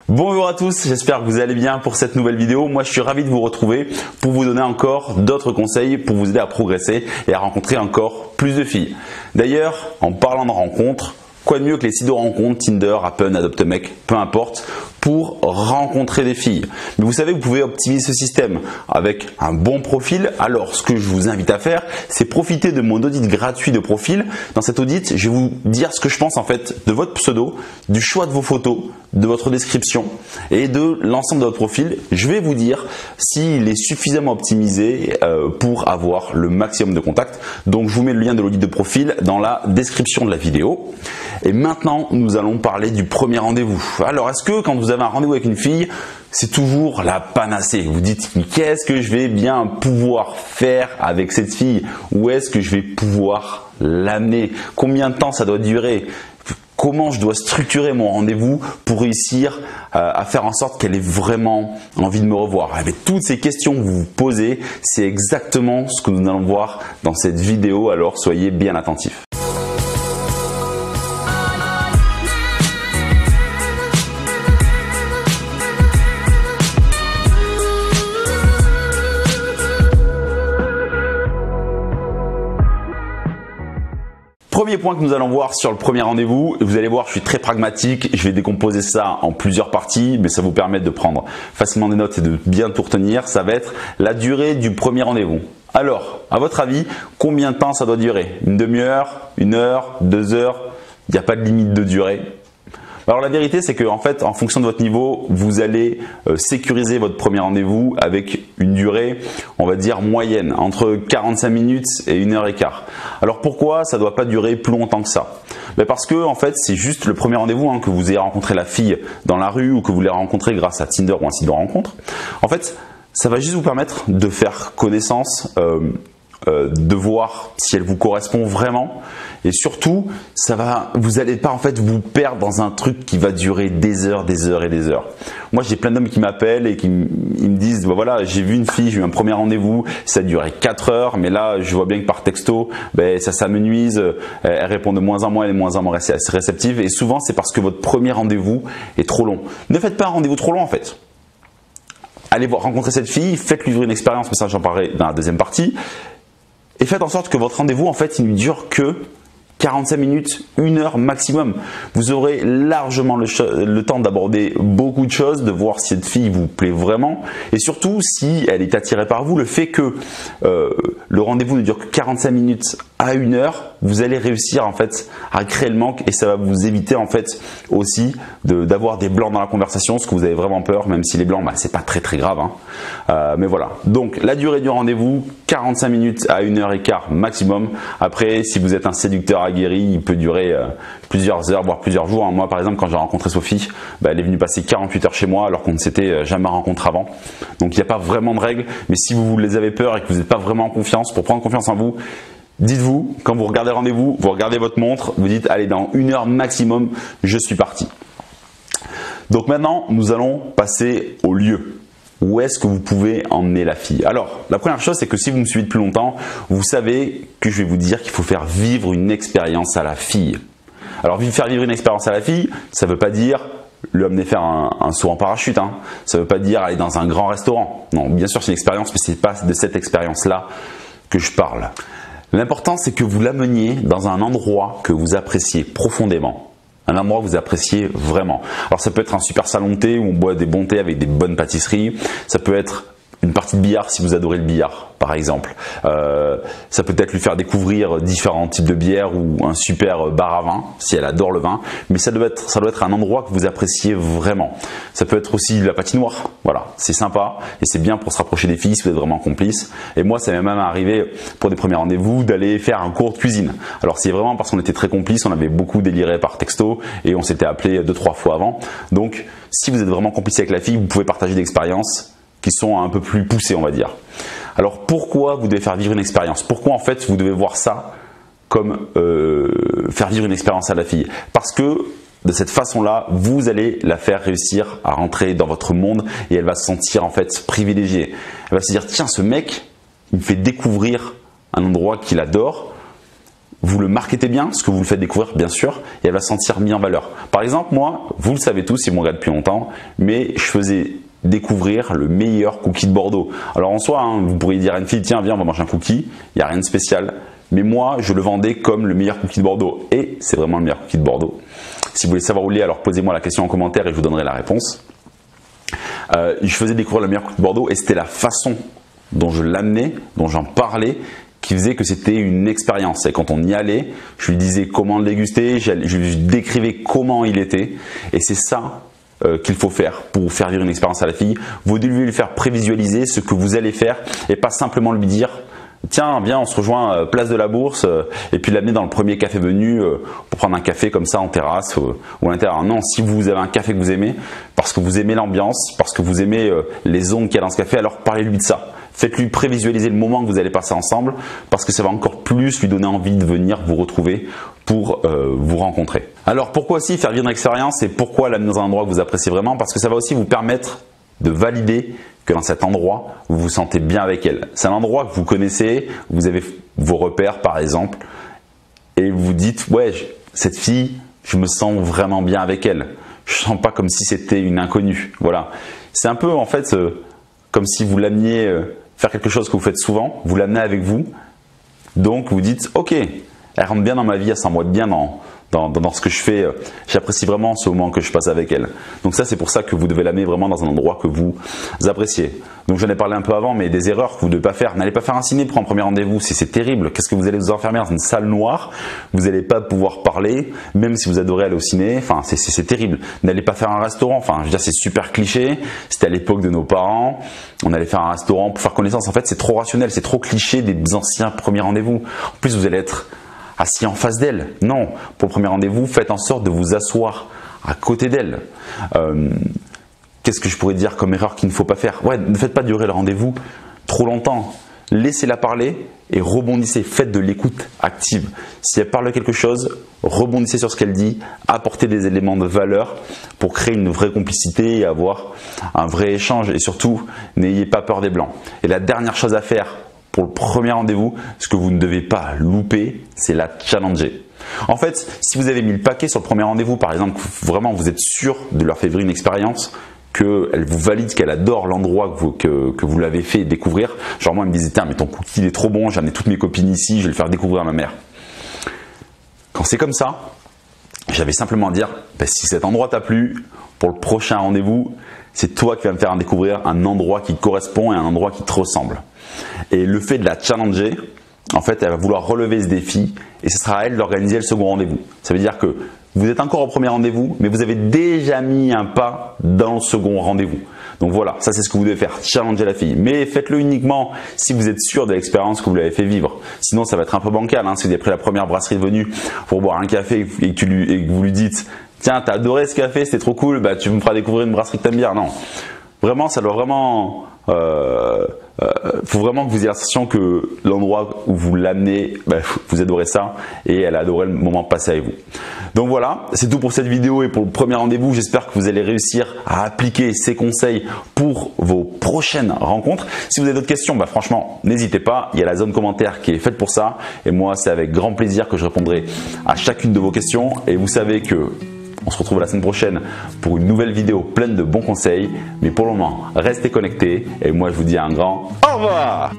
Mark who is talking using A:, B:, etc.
A: Bonjour à tous, j'espère que vous allez bien pour cette nouvelle vidéo. Moi je suis ravi de vous retrouver pour vous donner encore d'autres conseils pour vous aider à progresser et à rencontrer encore plus de filles. D'ailleurs, en parlant de rencontres, quoi de mieux que les sites de rencontres, Tinder, Happn, Adopt-A-Mec, peu importe, pour rencontrer des filles. Mais vous savez, vous pouvez optimiser ce système avec un bon profil. Alors, ce que je vous invite à faire, c'est profiter de mon audit gratuit de profil. Dans cet audit, je vais vous dire ce que je pense en fait de votre pseudo, du choix de vos photos, de votre description et de l'ensemble de votre profil. Je vais vous dire s'il est suffisamment optimisé pour avoir le maximum de contacts. Donc, je vous mets le lien de l'audit de profil dans la description de la vidéo. Et maintenant, nous allons parler du premier rendez-vous. Alors, est-ce que quand vous avez un rendez-vous avec une fille, c'est toujours la panacée? Vous dites, qu'est-ce que je vais bien pouvoir faire avec cette fille? Où est-ce que je vais pouvoir l'amener? Combien de temps ça doit durer? Comment je dois structurer mon rendez-vous pour réussir à faire en sorte qu'elle ait vraiment envie de me revoir? Avec toutes ces questions que vous vous posez, c'est exactement ce que nous allons voir dans cette vidéo, alors soyez bien attentifs. Premier point que nous allons voir sur le premier rendez-vous, vous allez voir, je suis très pragmatique, je vais décomposer ça en plusieurs parties, mais ça vous permet de prendre facilement des notes et de bien tout retenir. Ça va être la durée du premier rendez-vous. Alors, à votre avis, combien de temps ça doit durer? Une demi-heure, 1 heure, 2 heures? Il n'y a pas de limite de durée. Alors la vérité, c'est que en fait, en fonction de votre niveau, vous allez sécuriser votre premier rendez-vous avec une durée, on va dire moyenne, entre 45 minutes et 1h15. Alors pourquoi ça ne doit pas durer plus longtemps que ça? Parce que en fait, c'est juste le premier rendez-vous, que vous ayez rencontré la fille dans la rue ou que vous l'ayez rencontrée grâce à Tinder ou un site de rencontre. En fait, ça va juste vous permettre de faire connaissance, de voir si elle vous correspond vraiment. Et surtout, vous n'allez pas en fait vous perdre dans un truc qui va durer des heures et des heures. Moi, j'ai plein d'hommes qui m'appellent et qui me disent, voilà, j'ai vu une fille, j'ai eu un premier rendez-vous, ça a duré 4 heures, mais là, je vois bien que par texto, ça s'amenuise, elle répond de moins en moins, elle est de moins en moins réceptive. Et souvent, c'est parce que votre premier rendez-vous est trop long. Ne faites pas un rendez-vous trop long en fait. Allez rencontrer cette fille, faites-lui vivre une expérience, mais ça, j'en parlerai dans la deuxième partie. Et faites en sorte que votre rendez-vous, en fait, il ne dure que 45 minutes, 1 heure maximum. Vous aurez largement le temps d'aborder beaucoup de choses, de voir si cette fille vous plaît vraiment. Et surtout, si elle est attirée par vous, le fait que le rendez-vous ne dure que 45 minutes à 1 heure, vous allez réussir en fait à créer le manque et ça va vous éviter en fait aussi d'avoir des blancs dans la conversation, ce que vous avez vraiment peur, même si les blancs, c'est pas très grave. Mais voilà. Donc la durée du rendez-vous, 45 minutes à 1h15 maximum. Après, si vous êtes un séducteur aguerri, il peut durer plusieurs heures, voire plusieurs jours. Moi, par exemple, quand j'ai rencontré Sophie, elle est venue passer 48 heures chez moi alors qu'on ne s'était jamais rencontré avant. Donc, il n'y a pas vraiment de règles. Mais si vous les avez peur et que vous n'êtes pas vraiment en confiance, pour prendre confiance en vous, dites-vous, quand vous regardez le rendez-vous, vous regardez votre montre, vous dites, allez, dans 1 heure maximum, je suis parti. Donc maintenant, nous allons passer au lieu. Où est-ce que vous pouvez emmener la fille? Alors, la première chose, c'est que si vous me suivez depuis longtemps, vous savez que je vais vous dire qu'il faut faire vivre une expérience à la fille. Alors, faire vivre une expérience à la fille, ça ne veut pas dire lui amener faire un saut en parachute. Ça ne veut pas dire aller dans un grand restaurant. Non, bien sûr, c'est une expérience, mais ce n'est pas de cette expérience-là que je parle. L'important, c'est que vous l'ameniez dans un endroit que vous appréciez profondément. Un endroit que vous appréciez vraiment. Alors ça peut être un super salon de thé où on boit des bons thés avec des bonnes pâtisseries. Ça peut être une partie de billard si vous adorez le billard, par exemple. Ça peut être lui faire découvrir différents types de bières ou un super bar à vin si elle adore le vin. Mais ça doit être un endroit que vous appréciez vraiment. Ça peut être aussi la patinoire. Voilà, c'est sympa et c'est bien pour se rapprocher des filles si vous êtes vraiment complice. Et moi, ça m'est même arrivé pour des premiers rendez-vous d'aller faire un cours de cuisine. Alors c'est vraiment parce qu'on était très complices, on avait beaucoup déliré par texto et on s'était appelé 2-3 fois avant. Donc, si vous êtes vraiment complice avec la fille, vous pouvez partager des expériences qui sont un peu plus poussées, on va dire. Alors pourquoi vous devez faire vivre une expérience? Pourquoi en fait vous devez voir ça comme faire vivre une expérience à la fille? Parce que de cette façon-là, vous allez la faire réussir à rentrer dans votre monde et elle va se sentir en fait privilégiée. Elle va se dire, tiens, ce mec, il me fait découvrir un endroit qu'il adore. vous le marketez bien, ce que vous le faites découvrir bien sûr, et elle va se sentir mis en valeur. Par exemple, moi, vous le savez tous si vous me regardez depuis longtemps, mais je faisais découvrir le meilleur cookie de Bordeaux. Alors en soi, vous pourriez dire à une fille, tiens, viens, on va manger un cookie, il n'y a rien de spécial. Mais moi, je le vendais comme le meilleur cookie de Bordeaux. Et c'est vraiment le meilleur cookie de Bordeaux. Si vous voulez savoir où il est, alors posez-moi la question en commentaire et je vous donnerai la réponse. Je faisais découvrir le meilleur cookie de Bordeaux et c'était la façon dont je l'amenais, dont j'en parlais, qui faisait que c'était une expérience. Et quand on y allait, je lui disais comment le déguster, je lui décrivais comment il était. Et c'est ça qu'il faut faire pour faire vivre une expérience à la fille. Vous devez lui faire prévisualiser ce que vous allez faire et pas simplement lui dire tiens, viens, on se rejoint place de la Bourse et puis l'amener dans le premier café venu pour prendre un café comme ça en terrasse ou à l'intérieur. Non, si vous avez un café que vous aimez, parce que vous aimez l'ambiance, parce que vous aimez les ondes qu'il y a dans ce café, alors parlez-lui de ça. Faites-lui prévisualiser le moment que vous allez passer ensemble parce que ça va encore plus lui donner envie de venir vous retrouver pour vous rencontrer. Alors pourquoi aussi faire vivre une expérience et pourquoi l'amener dans un endroit que vous appréciez vraiment? Parce que ça va aussi vous permettre de valider que dans cet endroit, vous vous sentez bien avec elle. C'est un endroit que vous connaissez, vous avez vos repères par exemple, et vous dites ouais, cette fille, je me sens vraiment bien avec elle. Je ne sens pas comme si c'était une inconnue. Voilà. C'est un peu en fait comme si vous l'ameniez faire quelque chose que vous faites souvent, vous l'amenez avec vous, donc vous dites ok, elle rentre bien dans ma vie, elle s'emboîte bien dans ce que je fais, j'apprécie vraiment ce moment que je passe avec elle. Donc ça, c'est pour ça que vous devez l'amener vraiment dans un endroit que vous appréciez. Donc j'en ai parlé un peu avant, mais des erreurs que vous ne devez pas faire. N'allez pas faire un ciné pour un premier rendez-vous, c'est terrible. Qu'est-ce que vous allez vous enfermer dans une salle noire? Vous n'allez pas pouvoir parler, même si vous adorez aller au ciné. Enfin, c'est terrible. N'allez pas faire un restaurant. Enfin, je veux dire, c'est super cliché. C'était à l'époque de nos parents. On allait faire un restaurant pour faire connaissance. En fait, c'est trop rationnel, c'est trop cliché des anciens premiers rendez-vous. En plus, vous allez être assis en face d'elle. Non, pour le premier rendez-vous, faites en sorte de vous asseoir à côté d'elle. Qu'est-ce que je pourrais dire comme erreur qu'il ne faut pas faire? Ouais, ne faites pas durer le rendez-vous trop longtemps. Laissez-la parler et rebondissez. Faites de l'écoute active. Si elle parle de quelque chose, rebondissez sur ce qu'elle dit, apportez des éléments de valeur pour créer une vraie complicité et avoir un vrai échange. Et surtout, n'ayez pas peur des blancs. Et la dernière chose à faire pour le premier rendez-vous, ce que vous ne devez pas louper, c'est la challenger. En fait, si vous avez mis le paquet sur le premier rendez-vous, par exemple, vraiment vous êtes sûr de leur faire vivre une expérience, qu'elle vous valide, qu'elle adore l'endroit que vous l'avez fait découvrir. Genre moi, elle me disait, tiens, mais ton cookie il est trop bon, j'ai amené toutes mes copines ici, je vais le faire découvrir à ma mère. Quand c'est comme ça, j'avais simplement à dire, si cet endroit t'a plu, pour le prochain rendez-vous, c'est toi qui vas me faire découvrir un endroit qui te correspond et un endroit qui te ressemble. Et le fait de la challenger, en fait, elle va vouloir relever ce défi et ce sera à elle d'organiser le second rendez-vous. Ça veut dire que vous êtes encore au premier rendez-vous, mais vous avez déjà mis un pas dans le second rendez-vous. Donc voilà, ça c'est ce que vous devez faire, challenger la fille. Mais faites-le uniquement si vous êtes sûr de l'expérience que vous l'avez fait vivre. Sinon, ça va être un peu bancal. Si vous avez pris la première brasserie de venue pour boire un café et que vous lui dites « Tiens, t'as adoré ce café, c'était trop cool, bah, tu me feras découvrir une brasserie que t'aimes bien. » Non, vraiment, ça doit vraiment... faut vraiment que vous ayez l'impression que l'endroit où vous l'amenez, vous adorez ça et elle a adoré le moment passé avec vous. Donc voilà, c'est tout pour cette vidéo et pour le premier rendez-vous. J'espère que vous allez réussir à appliquer ces conseils pour vos prochaines rencontres. Si vous avez d'autres questions, franchement, n'hésitez pas. Il y a la zone commentaire qui est faite pour ça. Et moi, c'est avec grand plaisir que je répondrai à chacune de vos questions. Et vous savez que on se retrouve la semaine prochaine pour une nouvelle vidéo pleine de bons conseils. Mais pour le moment, restez connectés. Et moi, je vous dis un grand au revoir!